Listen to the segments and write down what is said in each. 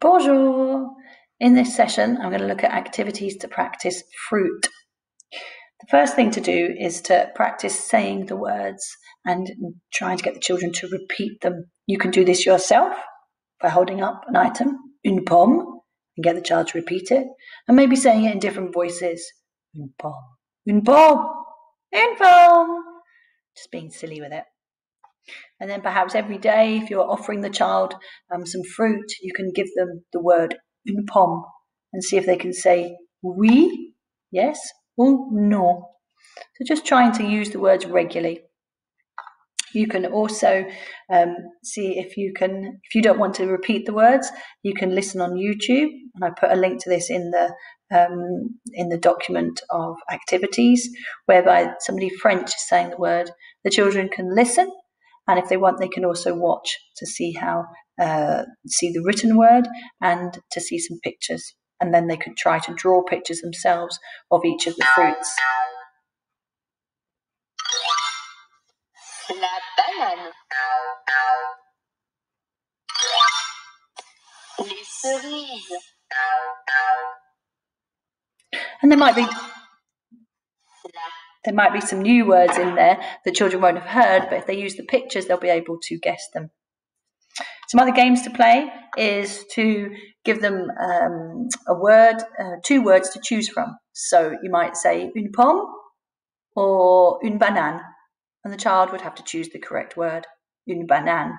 Bonjour! In this session, I'm going to look at activities to practice fruit. The first thing to do is to practice saying the words and trying to get the children to repeat them. You can do this yourself by holding up an item, une pomme, and get the child to repeat it, and maybe saying it in different voices. Une pomme, une pomme, une pomme. Just being silly with it. And then perhaps every day, if you're offering the child some fruit, you can give them the word une pomme and see if they can say oui, yes, or non. So just trying to use the words regularly. You can also see if you don't want to repeat the words, you can listen on YouTube. And I put a link to this in the document of activities, whereby somebody French is saying the word. The children can listen. And if they want, they can also watch to see see the written word and to see some pictures. And then they could try to draw pictures themselves of each of the fruits. La banane. Les cerises. And there might be some new words in there that children won't have heard, but if they use the pictures, they'll be able to guess them. Some other games to play is to give them a word, 2 words to choose from. So you might say une pomme or une banane, and the child would have to choose the correct word, une banane.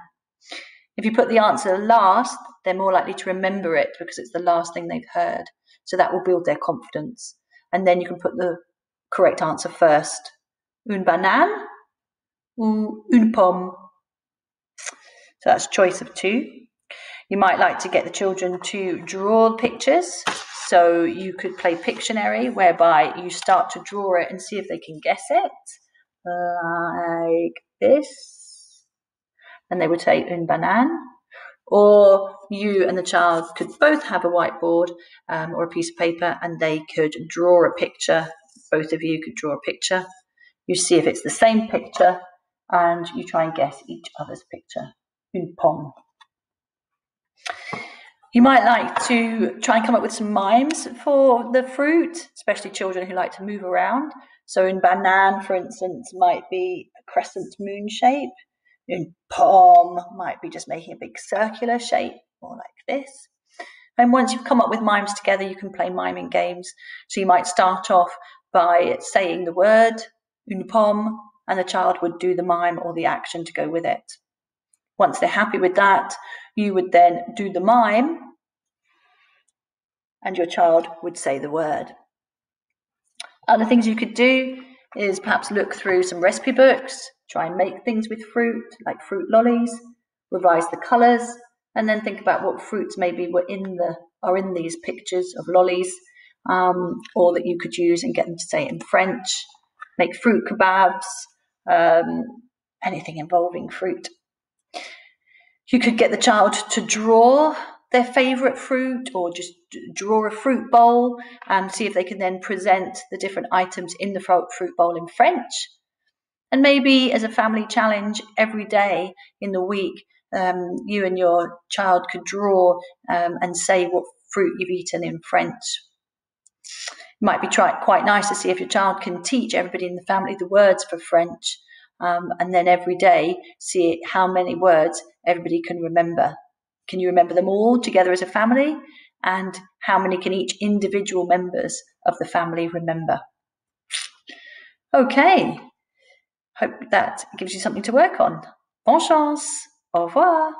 If you put the answer last, they're more likely to remember it because it's the last thing they've heard. So that will build their confidence. And then you can put the correct answer first. Une banane ou une pomme. So that's choice of 2. You might like to get the children to draw pictures. So you could play Pictionary, whereby you start to draw it and see if they can guess it. Like this. And they would say une banane. Or you and the child could both have a whiteboard or a piece of paper, and they could draw a picture. Both of you could draw a picture. You see if it's the same picture, and you try and guess each other's picture. Une pomme. You might like to try and come up with some mimes for the fruit, especially children who like to move around. So une banane, for instance, might be a crescent moon shape. Une pomme might be just making a big circular shape, or like this. And once you've come up with mimes together, you can play miming games. So you might start off by saying the word, une pomme, and the child would do the mime or the action to go with it. Once they're happy with that, you would then do the mime, and your child would say the word. Other things you could do is perhaps look through some recipe books, try and make things with fruit, like fruit lollies, revise the colours, and then think about what fruits maybe are in these pictures of lollies, or that you could use and get them to say it in French. Make fruit kebabs, anything involving fruit. You could get the child to draw their favourite fruit, or just draw a fruit bowl and see if they can then present the different items in the fruit bowl in French. And maybe as a family challenge every day in the week, you and your child could draw and say what fruit you've eaten in French. It might be quite nice to see if your child can teach everybody in the family the words for French, and then every day see how many words everybody can remember. Can you remember them all together as a family? And how many can each individual members of the family remember? Okay. Hope that gives you something to work on. Bonne chance. Au revoir.